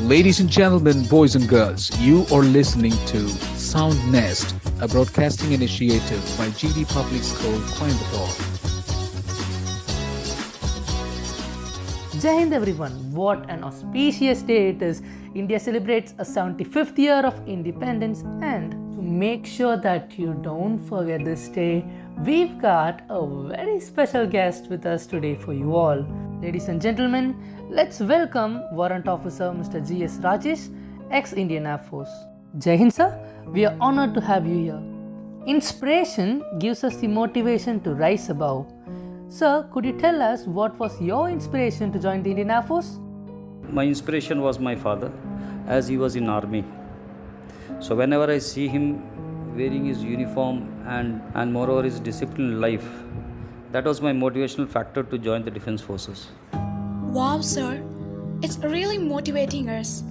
Ladies and gentlemen, boys and girls, you are listening to Sound Nest, a broadcasting initiative by GD Public School, Coimbatore. Jai Hind everyone, what an auspicious day it is. India celebrates a 75th year of independence, and to make sure that you don't forget this day, we've got a very special guest with us today for you all. Ladies and gentlemen, let's welcome Warrant Officer Mr. G.S. Rajesh, ex-Indian Air Force. Jai Hind sir, we are honored to have you here. Inspiration gives us the motivation to rise above. Sir, could you tell us what was your inspiration to join the Indian Air Force? My inspiration was my father, as he was in army. So whenever I see him wearing his uniform and moreover his disciplined life, that was my motivational factor to join the defense forces. Wow, sir, it's really motivating us.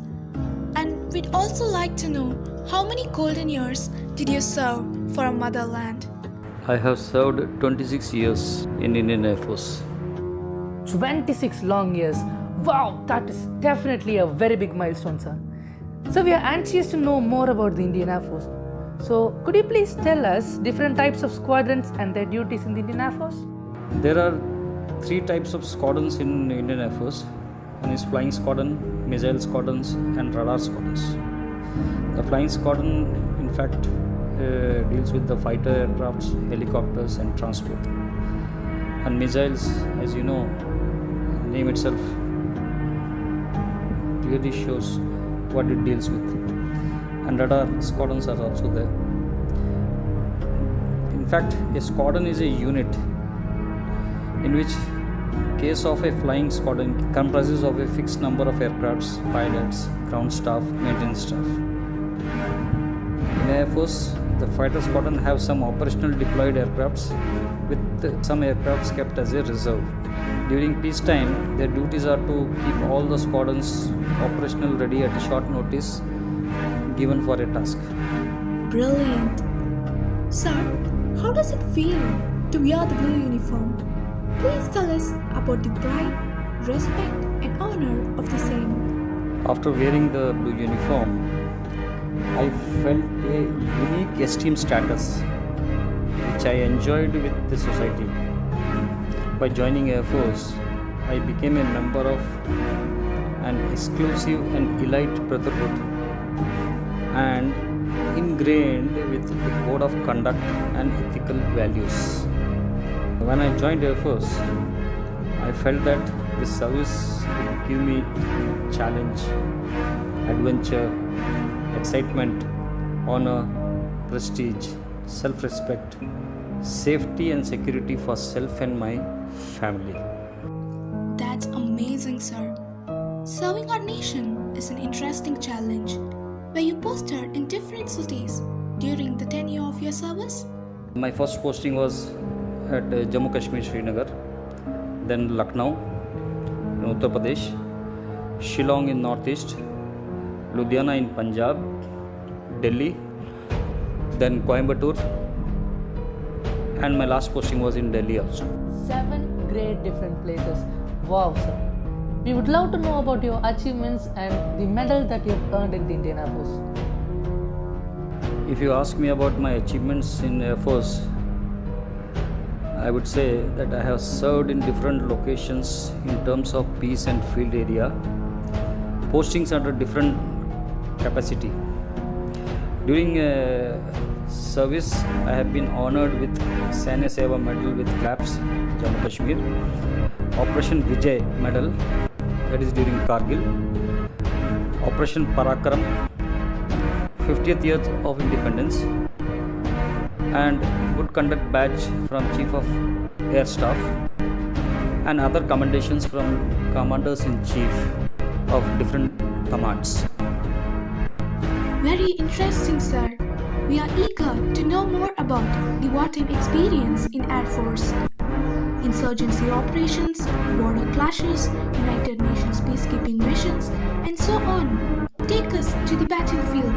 And we'd also like to know, how many golden years did you serve for our motherland? I have served 26 years in Indian Air Force. 26 long years. Wow, that is definitely a very big milestone, sir. So we are anxious to know more about the Indian Air Force. So could you please tell us different types of squadrons and their duties in the Indian Air Force? There are 3 types of squadrons in Indian Air Force. One is flying squadron, missile squadrons and radar squadrons. The flying squadron in fact deals with the fighter aircrafts, helicopters and transport. And missiles, as you know, name itself clearly shows what it deals with. And radar squadrons are also there. In fact, a squadron is a unit in which case of a flying squadron comprises of a fixed number of aircrafts, pilots, ground staff, maintenance staff. In Air Force, the fighter squadron have some operational deployed aircrafts with some aircrafts kept as a reserve. During peacetime, their duties are to keep all the squadrons operational ready at a short notice given for a task. Brilliant. Sir, how does it feel to wear the blue uniform? Please tell us about the pride, respect and honor of the same. After wearing the blue uniform, I felt a unique esteem status which I enjoyed with the society. By joining Air Force, I became a member of an exclusive and elite brotherhood and ingrained with the code of conduct and ethical values. When I joined Air Force, I felt that this service would give me challenge, adventure, excitement, honor, prestige, self-respect, safety and security for self and my family. That's amazing, sir. Serving our nation is an interesting challenge. Were you posted in different cities during the tenure of your service? My first posting was at Jammu Kashmir, Srinagar, then Lucknow in Uttar Pradesh, Shillong in Northeast, Ludhiana in Punjab, Delhi, then Coimbatore, and my last posting was in Delhi also. 7 great different places. Wow, sir. We would love to know about your achievements and the medal that you have earned in the Indian Air Force. If you ask me about my achievements in Air Force, I would say that I have served in different locations in terms of peace and field area, postings under different capacity. During service, I have been honored with Saina Seva Medal with claps, Jammu Kashmir, Operation Vijay Medal, that is during Kargil, Operation Parakaram, 50th year of independence, and Good Conduct Badge from Chief of Air Staff, and other commendations from Commanders-in-Chief of different commands. Very interesting, sir. We are eager to know more about the wartime experience in Air Force. Insurgency operations, border clashes, United Nations peacekeeping missions, and so on. Take us to the battlefield.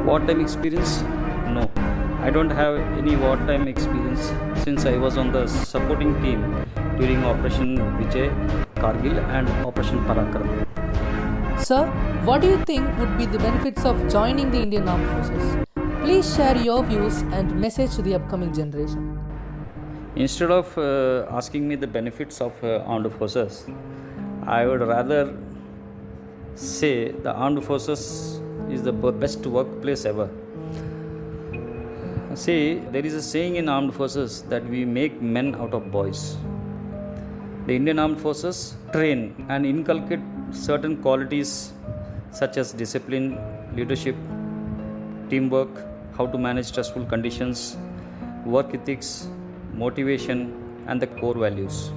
Wartime experience? No. I don't have any wartime experience since I was on the supporting team during Operation Vijay, Kargil and Operation Parakram. Sir, what do you think would be the benefits of joining the Indian Armed Forces? Please share your views and message to the upcoming generation. Instead of asking me the benefits of armed forces, I would rather say the armed forces is the best workplace ever. See, there is a saying in armed forces that we make men out of boys. The Indian Armed Forces train and inculcate certain qualities such as discipline, leadership, teamwork, how to manage stressful conditions, work ethics, motivation, and the core values.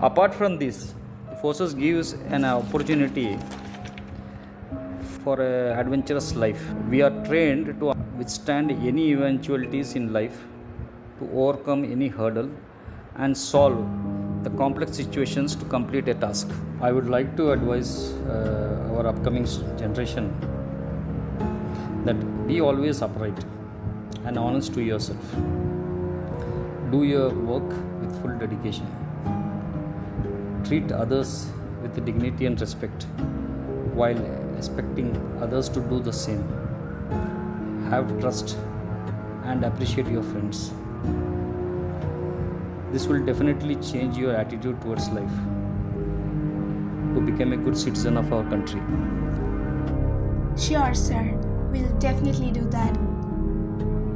Apart from this, the forces gives an opportunity for an adventurous life. We are trained to withstand any eventualities in life, to overcome any hurdle, and solve the complex situations to complete a task. I would like to advise our upcoming generation that be always upright and honest to yourself. Do your work with full dedication. Treat others with dignity and respect while expecting others to do the same. Have trust and appreciate your friends. This will definitely change your attitude towards life to become a good citizen of our country. Sure, sir. We'll definitely do that.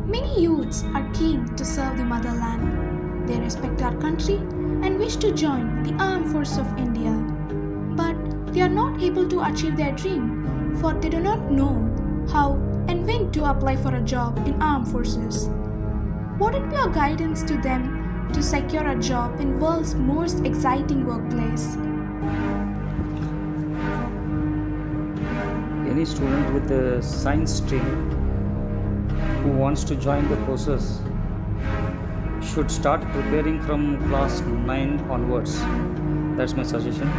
Many youths are keen to serve the motherland. They respect our country and wish to join the Armed Forces of India. But they are not able to achieve their dream, for they do not know how and when to apply for a job in armed forces. What would be your guidance to them to secure a job in world's most exciting workplace? Any student with a science stream who wants to join the forces should start preparing from class 9 onwards. That's my suggestion.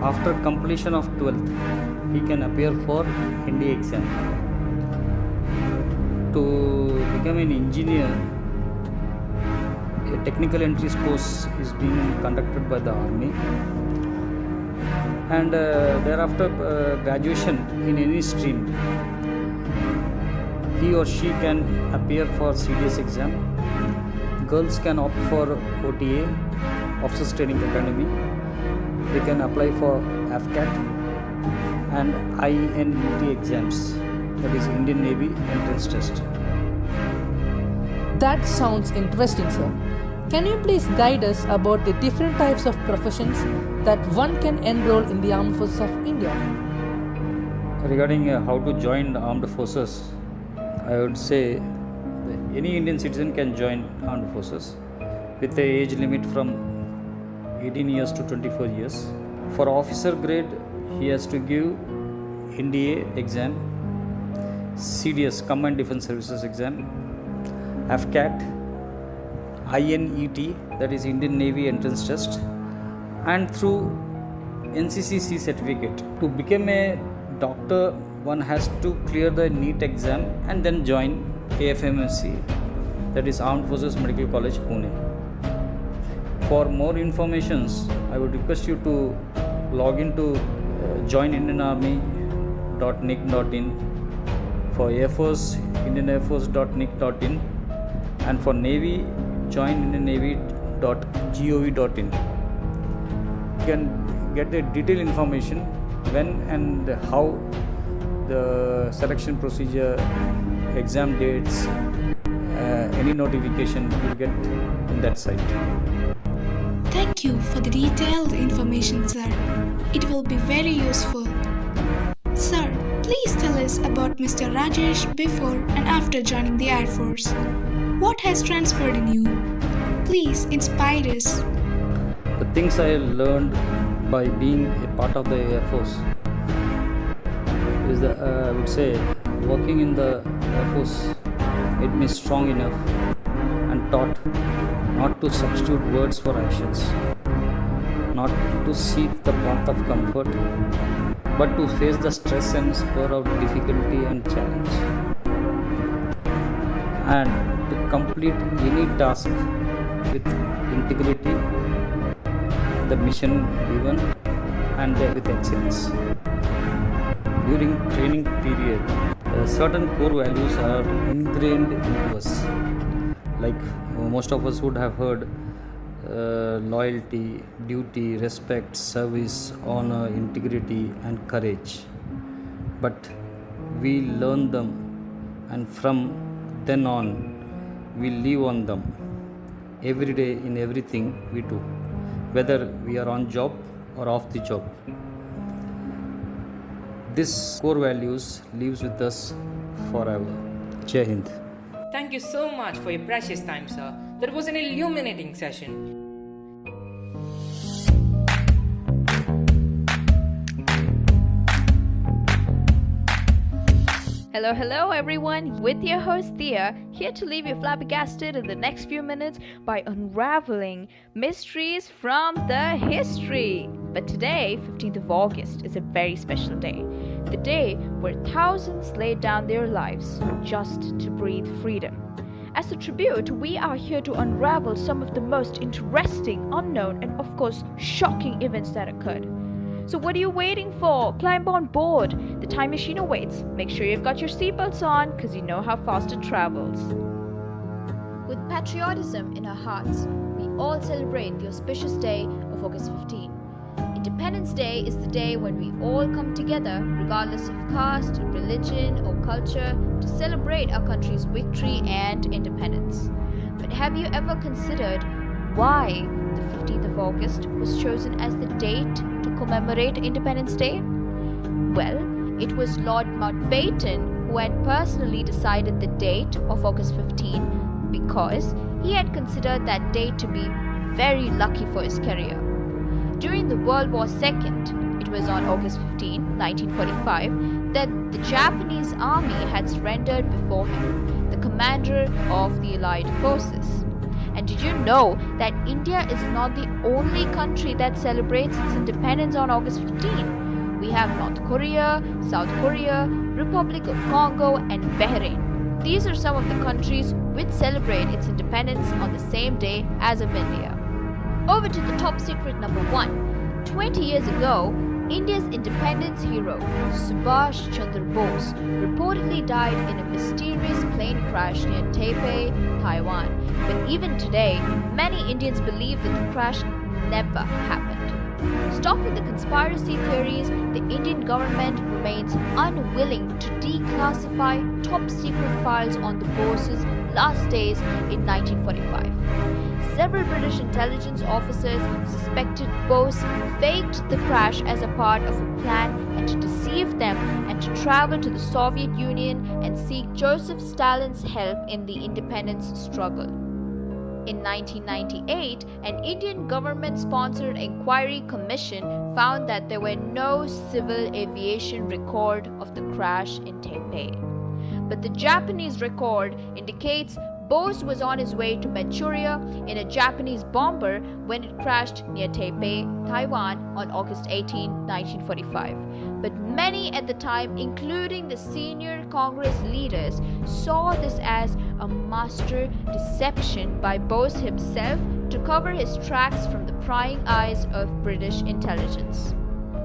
After completion of 12th, he can appear for Hindi exam. To become an engineer, a technical entries course is being conducted by the army, and thereafter graduation in any stream, he or she can appear for CDS exam. Girls can opt for OTA, Officers Training Academy. They can apply for AFCAT and INET exams, that is Indian Navy Entrance Test. That sounds interesting, sir. Can you please guide us about the different types of professions that one can enroll in the Armed Forces of India? Regarding how to join the armed forces, I would say that any Indian citizen can join armed forces with the age limit from 18 years to 24 years. For officer grade, he has to give NDA exam, CDS Combined Defense Services exam, AFCAT, INET, that is Indian Navy Entrance Test, and through NCCC certificate. To become a doctor, one has to clear the NEET exam and then join AFMSC, that is Armed Forces Medical College, Pune. For more informations, I would request you to log into joinindianarmy.nic.in. For Air Force, indianairforce.nic.in, and for Navy, joinindiannavy.gov.in. You can get the detailed information when and how the selection procedure, exam dates, any notification you will get in that site. Thank you for the detailed information, sir. It will be very useful. Sir, please tell us about Mr. Rajesh before and after joining the Air Force. What has transferred in you? Please inspire us. The things I learned by being a part of the Air Force is that I would say working in the Air Force made me strong enough and taught not to substitute words for actions, not to seek the path of comfort, but to face the stress and spur of difficulty and challenge, and to complete any task with integrity the mission given and with excellence. During training period, certain core values are ingrained into us. Like most of us would have heard loyalty, duty, respect, service, honor, integrity, and courage. But we learn them, and from then on, we live on them every day in everything we do, whether we are on job or off the job. This core values lives with us forever. Jai Hind. Thank you so much for your precious time, sir. That was an illuminating session. Hello everyone, with your host Thea, here to leave you flabbergasted in the next few minutes by unraveling mysteries from the history. But today, 15th of August, is a very special day. The day where thousands laid down their lives just to breathe freedom. As a tribute, we are here to unravel some of the most interesting, unknown, and of course, shocking events that occurred. So what are you waiting for? Climb on board. The time machine awaits. Make sure you've got your seatbelts on because you know how fast it travels. With patriotism in our hearts, we all celebrate the auspicious day of August 15. Independence Day is the day when we all come together, regardless of caste, religion, or culture, to celebrate our country's victory and independence. But have you ever considered why the 15th of August was chosen as the date to commemorate Independence Day? Well, it was Lord Mountbatten who had personally decided the date of August 15 because he had considered that date to be very lucky for his career. During the World War II, it was on August 15, 1945, that the Japanese army had surrendered before him, the commander of the Allied forces. And did you know that India is not the only country that celebrates its independence on August 15? We have North Korea, South Korea, Republic of Congo, and Bahrain. These are some of the countries which celebrate its independence on the same day as of India. Over to the top secret number 1. 20 years ago, India's independence hero, Subhash Chandra Bose, reportedly died in a mysterious plane crash near Taipei, Taiwan. But even today, many Indians believe that the crash never happened. Stopping the conspiracy theories, the Indian government remains unwilling to declassify top secret files on the Bose's last days in 1945. Several British intelligence officers suspected Bose faked the crash as a part of a plan and to deceive them and to travel to the Soviet Union and seek Joseph Stalin's help in the independence struggle. In 1998, an Indian government-sponsored inquiry commission found that there were no civil aviation record of the crash in Taipei. But the Japanese record indicates Bose was on his way to Manchuria in a Japanese bomber when it crashed near Taipei, Taiwan on August 18, 1945. But many at the time, including the senior Congress leaders, saw this as a master deception by Bose himself to cover his tracks from the prying eyes of British intelligence.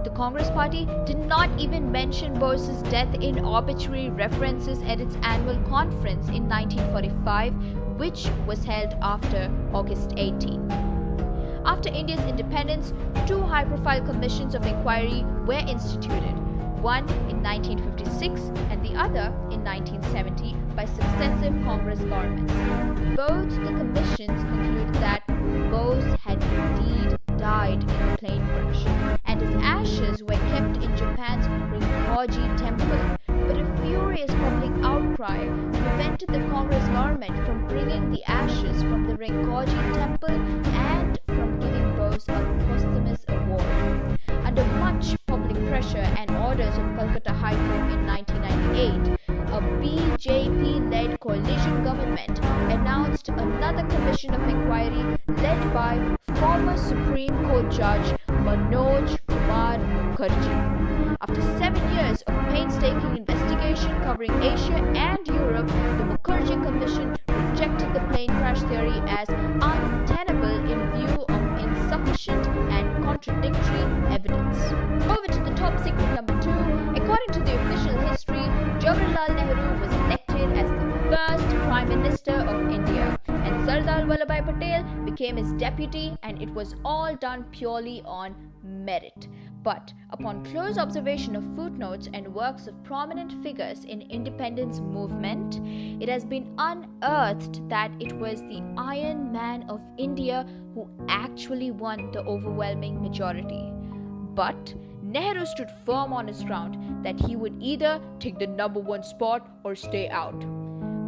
The Congress Party did not even mention Bose's death in arbitrary references at its annual conference in 1945, which was held after August 18. After India's independence, 2 high-profile commissions of inquiry were instituted, one in 1956 and the other in 1970 by successive Congress governments. Both the commissions concluded that Bose had indeed died in the plane crash, and his ashes were kept in Japan's Rinpoche temple. But a furious public outcry prevented the Congress government from bringing the ashes from the Rinpoche temple and from giving Bose a posthumous award. Under much public pressure and orders of Calcutta High Court in 1998, a BJP-led coalition government announced another commission of inquiry led by former Supreme Court Judge Manoj Kumar Mukherjee. After 7 years of painstaking investigation covering Asia and Europe, the Mukherjee Commission rejected the plane crash theory as untenable in view of insufficient and became his deputy, and it was all done purely on merit. But upon close observation of footnotes and works of prominent figures in independence movement, it has been unearthed that it was the Iron Man of India who actually won the overwhelming majority. But Nehru stood firm on his ground that he would either take the number one spot or stay out.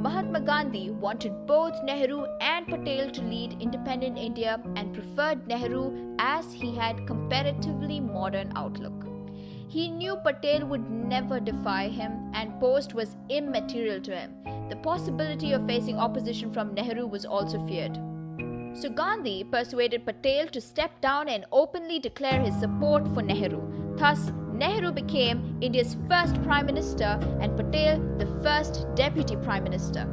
Mahatma Gandhi wanted both Nehru and Patel to lead independent India and preferred Nehru as he had comparatively modern outlook. He knew Patel would never defy him and post was immaterial to him. The possibility of facing opposition from Nehru was also feared. So Gandhi persuaded Patel to step down and openly declare his support for Nehru. Thus, Nehru became India's first Prime Minister and Patel the first Deputy Prime Minister.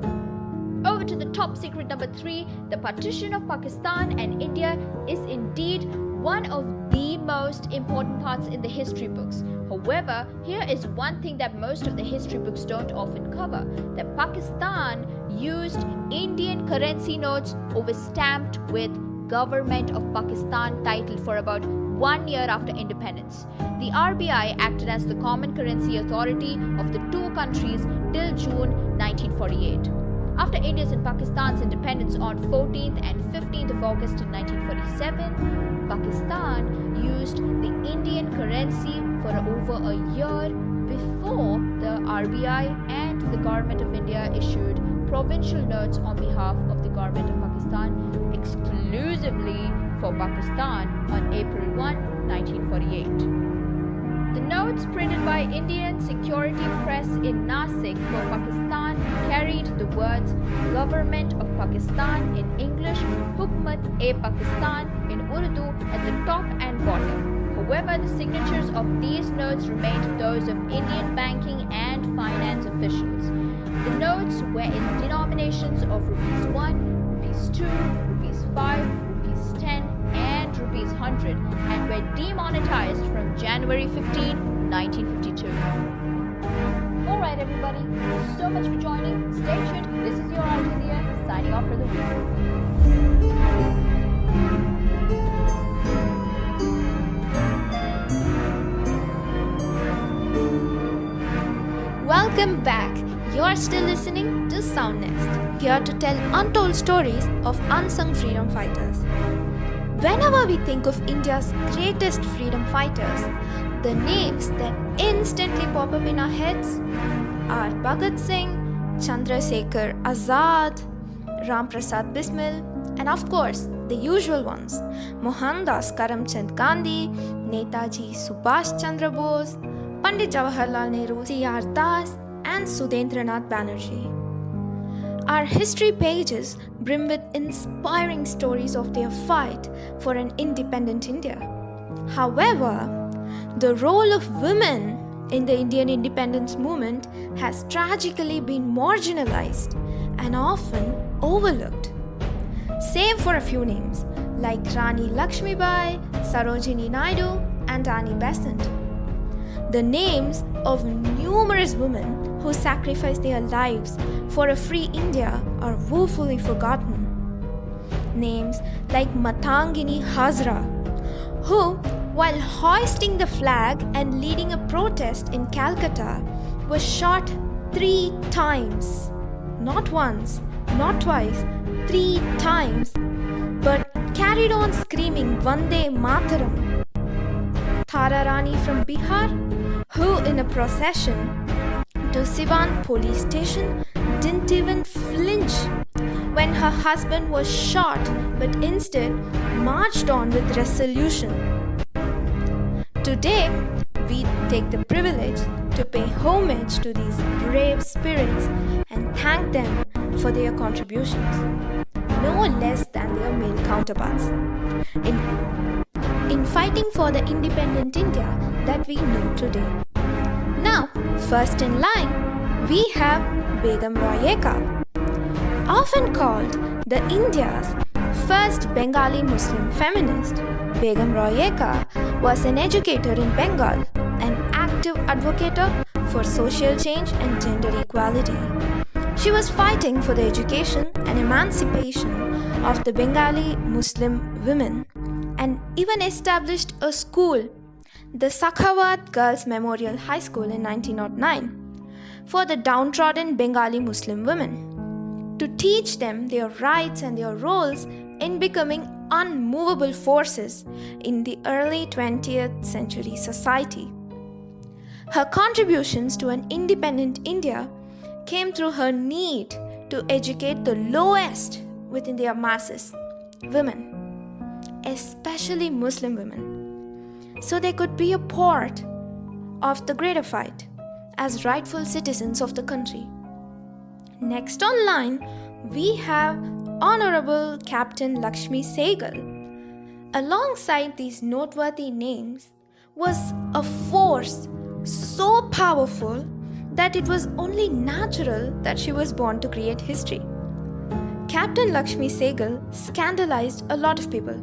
Over to the top secret number 3, the partition of Pakistan and India is indeed one of the most important parts in the history books. However, here is one thing that most of the history books don't often cover, that Pakistan used Indian currency notes overstamped with Government of Pakistan title for about 1 year after independence. The RBI acted as the common currency authority of the two countries till June 1948. After India's and Pakistan's independence on 14th and 15th of August in 1947, Pakistan used the Indian currency for over a year before the RBI and the Government of India issued provincial notes on behalf of the Government of Pakistan exclusively for Pakistan on April 1, 1948. The notes printed by Indian Security Press in Nasik for Pakistan carried the words Government of Pakistan in English, Hukmat-e-Pakistan in Urdu at the top and bottom. However, the signatures of these notes remained those of Indian banking and finance officials. The notes were in denominations of rupees 1, rupees 2, rupees 5, rupees 10 and rupees 100 and were demonetized from January 15, 1952. Alright everybody, thank you so much for joining. Stay tuned. This is your Arjuna signing off for the week. Welcome back. You're still listening to Sound Nest, here to tell untold stories of unsung freedom fighters. Whenever we think of India's greatest freedom fighters, the names that instantly pop up in our heads are Bhagat Singh, Chandrasekhar Azad, Ram Prasad Bismil, and of course, the usual ones, Mohandas Karamchand Gandhi, Netaji Subhash Chandra Bose, Pandit Jawaharlal Nehru, C.R. Das, and Sudendranath Banerjee. Our history pages brim with inspiring stories of their fight for an independent India. However, the role of women in the Indian independence movement has tragically been marginalized and often overlooked. Save for a few names like Rani Lakshmi Bai, Sarojini Naidu, and Annie Besant. The names of numerous women who sacrificed their lives for a free India are woefully forgotten. Names like Matangini Hazra, who, while hoisting the flag and leading a protest in Calcutta, was shot 3 times. Not once, not twice, 3 times, but carried on screaming Vande Mataram. Tara Rani from Bihar, who in a procession to Siwan police station didn't even flinch when her husband was shot, but instead marched on with resolution. Today, we take the privilege to pay homage to these brave spirits and thank them for their contributions, no less than their male counterparts, in fighting for the independent India that we know today. Now, first in line, we have Begum Royeka. Often called the India's first Bengali Muslim feminist, Begum Royeka was an educator in Bengal, an active advocate for social change and gender equality. She was fighting for the education and emancipation of the Bengali Muslim women and even established a school, the Sakhawat Girls Memorial High School in 1909, for the downtrodden Bengali Muslim women, to teach them their rights and their roles in becoming unmovable forces in the early 20th century society. Her contributions to an independent India came through her need to educate the lowest within their masses, women, especially Muslim women, so they could be a part of the greater fight as rightful citizens of the country. Next on line, we have Honorable Captain Lakshmi Segal. Alongside these noteworthy names was a force so powerful that it was only natural that she was born to create history. Captain Lakshmi Segal scandalized a lot of people,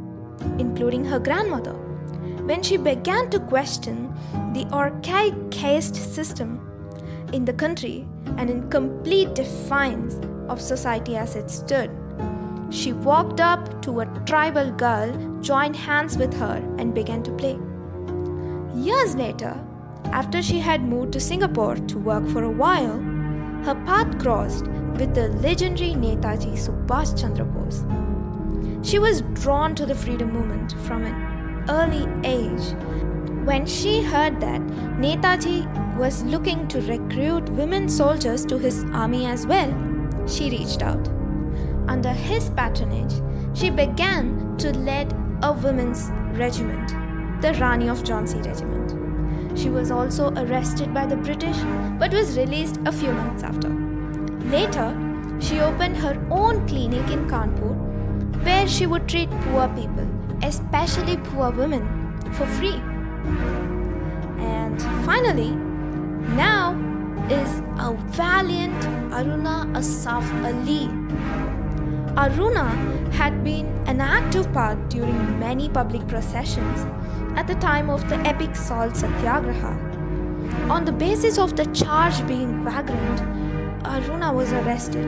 including her grandmother, when she began to question the archaic caste system in the country and in complete defiance of society as it stood. She walked up to a tribal girl, joined hands with her, and began to play. Years later, after she had moved to Singapore to work for a while, her path crossed with the legendary Netaji Subhash Chandra Bose. She was drawn to the freedom movement from an early age. When she heard that Netaji was looking to recruit women soldiers to his army as well, she reached out. Under his patronage, she began to lead a women's regiment, the Rani of Jhansi Regiment. She was also arrested by the British but was released a few months after. Later, she opened her own clinic in Kanpur where she would treat poor people, especially poor women, for free. And finally, now is a valiant Aruna Asaf Ali. Aruna had been an active part during many public processions at the time of the epic salt satyagraha. On the basis of the charge being vagrant, Aruna was arrested.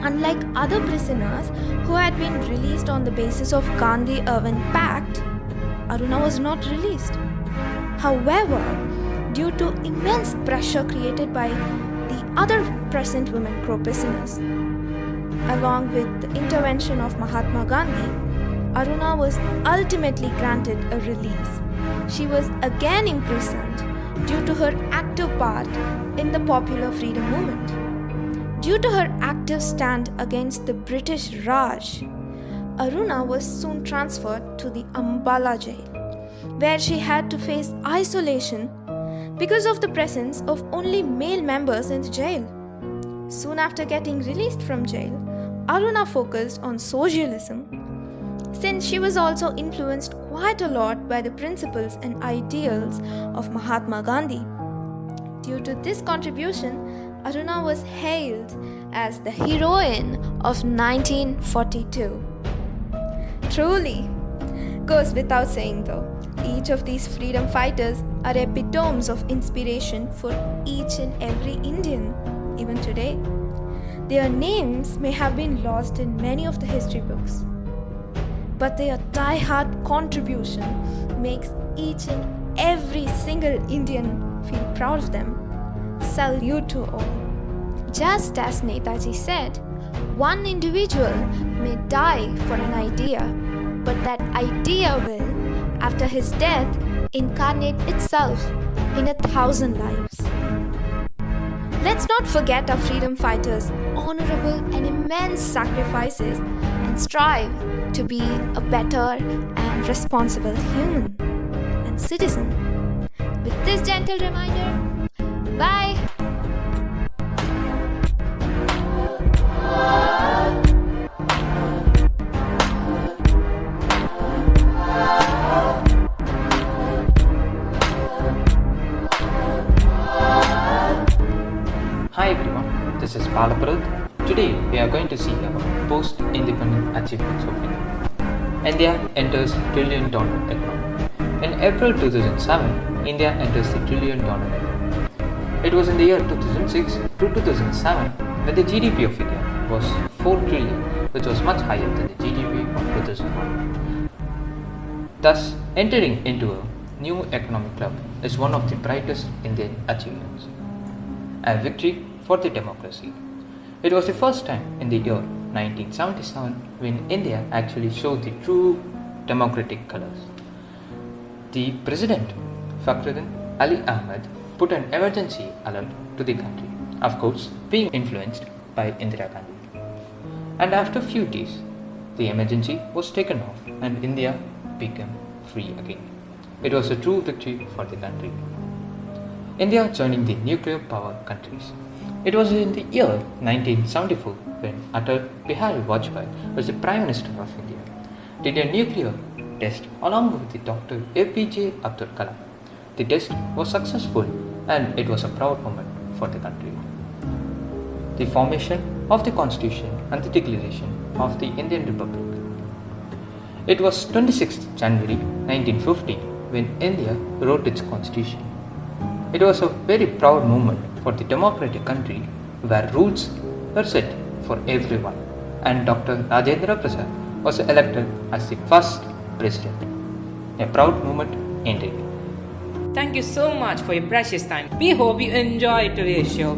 Unlike other prisoners who had been released on the basis of Gandhi-Irwin Pact, Aruna was not released. However, due to immense pressure created by the other present women co-prisoners, along with the intervention of Mahatma Gandhi, Aruna was ultimately granted a release. She was again imprisoned due to her active part in the popular freedom movement. Due to her active stand against the British Raj, Aruna was soon transferred to the Ambala jail, where she had to face isolation because of the presence of only male members in the jail. Soon after getting released from jail, Aruna focused on socialism, since she was also influenced quite a lot by the principles and ideals of Mahatma Gandhi. Due to this contribution, Aruna was hailed as the heroine of 1942. Truly, goes without saying though, each of these freedom fighters are epitomes of inspiration for each and every Indian, even today. Their names may have been lost in many of the history books, but their die-hard contribution makes each and every single Indian feel proud of them. Salute to all. Just as Netaji said, one individual may die for an idea, but that idea will, after his death, incarnate itself in 1,000 lives. Let's not forget our freedom fighters' honorable and immense sacrifices and strive to be a better and responsible human and citizen. With this gentle reminder, bye! Hi everyone, this is Balaparad. Today we are going to see about post-independent achievements of India. India enters trillion-dollar economy. In April 2007, India enters the trillion-dollar economy. It was in the year 2006 to 2007 when the GDP of India was 4 trillion, which was much higher than the GDP of 2001. Thus, entering into a new economic club is one of the brightest Indian achievements. A victory for the democracy. It was the first time in the year 1977 when India actually showed the true democratic colors. The President, Fakhruddin Ali Ahmed, put an emergency alert to the country, of course being influenced by Indira Gandhi. And after a few days, the emergency was taken off and India became free again. It was a true victory for the country. India joining the nuclear power countries. It was in the year 1974 when Atal Bihari Vajpayee was the Prime Minister of India, did a nuclear test along with the Dr. APJ Abdul Kalam. The test was successful and it was a proud moment for the country. The formation of the Constitution and the Declaration of the Indian Republic. It was 26th January 1950 when India wrote its Constitution. It was a very proud moment for the democratic country where rules were set for everyone and Dr. Rajendra Prasad was elected as the first president. A proud moment indeed. Thank you so much for your precious time. We hope you enjoyed today's show.